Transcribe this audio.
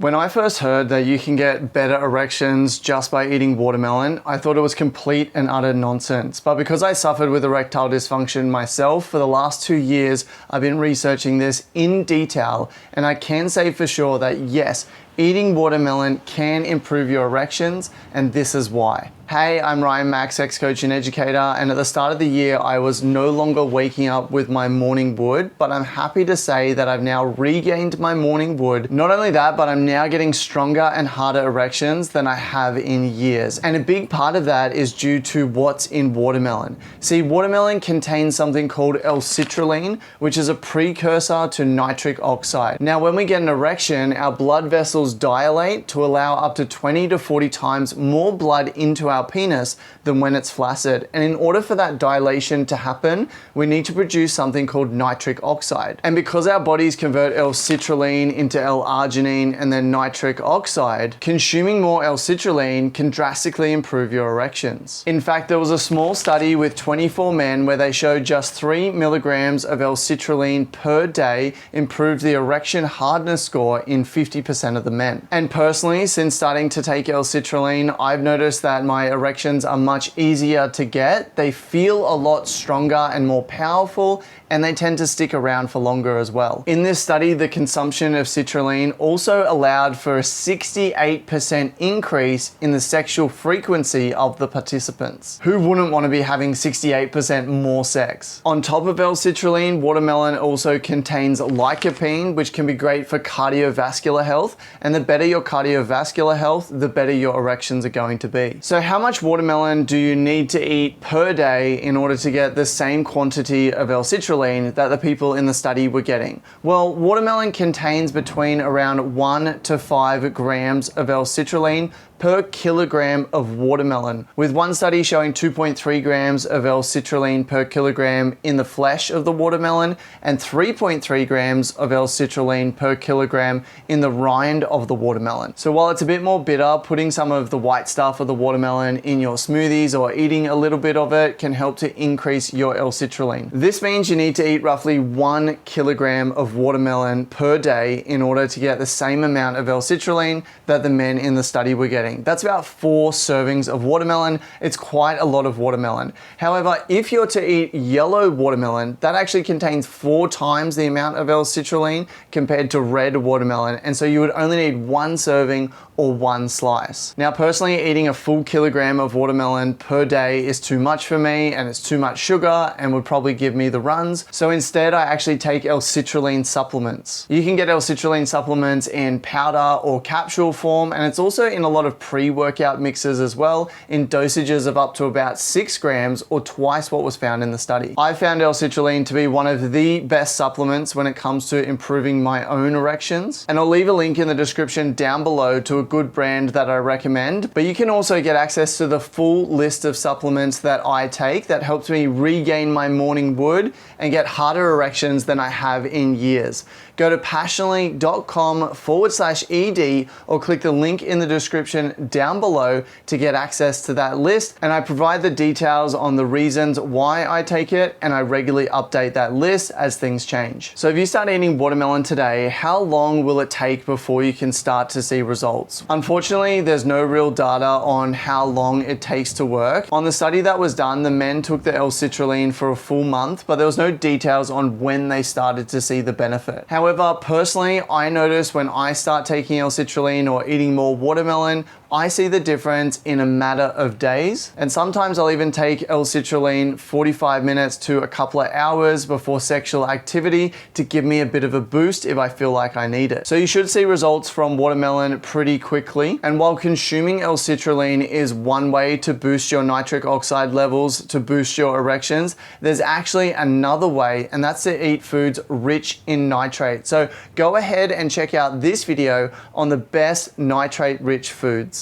When I first heard that you can get better erections just by eating watermelon, I thought it was complete and utter nonsense. But because I suffered with erectile dysfunction myself for the last 2 years, I've been researching this in detail, and I can say for sure that yes, eating watermelon can improve your erections, and this is why. Hey, I'm Ryan Max, sex coach and educator, and at the start of the year, I was no longer waking up with my morning wood, but I'm happy to say that I've now regained my morning wood. Not only that, but I'm now getting stronger and harder erections than I have in years. And a big part of that is due to what's in watermelon. See, watermelon contains something called L-citrulline, which is a precursor to nitric oxide. Now, when we get an erection, our blood vessels dilate to allow up to 20 to 40 times more blood into our penis than when it's flaccid. And in order for that dilation to happen, we need to produce something called nitric oxide. And because our bodies convert L-citrulline into L-arginine and then nitric oxide, consuming more L-citrulline can drastically improve your erections. In fact, there was a small study with 24 men where they showed just 3 milligrams of L-citrulline per day improved the erection hardness score in 50% of the men. And personally, since starting to take L-citrulline, I've noticed that my erections are much easier to get. They feel a lot stronger and more powerful, and they tend to stick around for longer as well. In this study, the consumption of citrulline also allowed for a 68% increase in the sexual frequency of the participants. Who wouldn't want to be having 68% more sex? On top of L-citrulline, watermelon also contains lycopene, which can be great for cardiovascular health, and the better your cardiovascular health, the better your erections are going to be. So how much watermelon do you need to eat per day in order to get the same quantity of L-citrulline that the people in the study were getting? Well, watermelon contains between around 1 to 5 grams of L-citrulline per kilogram of watermelon, with one study showing 2.3 grams of L-citrulline per kilogram in the flesh of the watermelon and 3.3 grams of L-citrulline per kilogram in the rind of the watermelon. So while it's a bit more bitter, putting some of the white stuff of the watermelon in your smoothies or eating a little bit of it can help to increase your L-citrulline. This means you need to eat roughly 1 kilogram of watermelon per day in order to get the same amount of L-citrulline that the men in the study were getting. That's about 4 servings of watermelon. It's quite a lot of watermelon. However, if you're to eat yellow watermelon, that actually contains 4 times the amount of L-citrulline compared to red watermelon. And so you would only need 1 serving or 1 slice. Now, personally, eating a full kilogram of watermelon per day is too much for me, and it's too much sugar and would probably give me the runs. So instead, I actually take L-citrulline supplements. You can get L-citrulline supplements in powder or capsule form, and it's also in a lot of pre-workout mixes as well, in dosages of up to about 6 grams or twice what was found in the study. I found L-citrulline to be one of the best supplements when it comes to improving my own erections, and I'll leave a link in the description down below to a good brand that I recommend. But you can also get access to the full list of supplements that I take that helps me regain my morning wood and get harder erections than I have in years. Go to passionately.com/ED or click the link in the description down below to get access to that list. And I provide the details on the reasons why I take it, and I regularly update that list as things change. So if you start eating watermelon today, how long will it take before you can start to see results? Unfortunately, there's no real data on how long it takes to work. On the study that was done, the men took the L-citrulline for a full month, but there was no details on when they started to see the benefit. However, personally, I notice when I start taking L-citrulline or eating more watermelon, I see the difference in a matter of days. And sometimes I'll even take L-citrulline 45 minutes to a couple of hours before sexual activity to give me a bit of a boost if I feel like I need it. So you should see results from watermelon pretty quickly. And while consuming L-citrulline is one way to boost your nitric oxide levels, to boost your erections, there's actually another way, and that's to eat foods rich in nitrate. So go ahead and check out this video on the best nitrate-rich foods.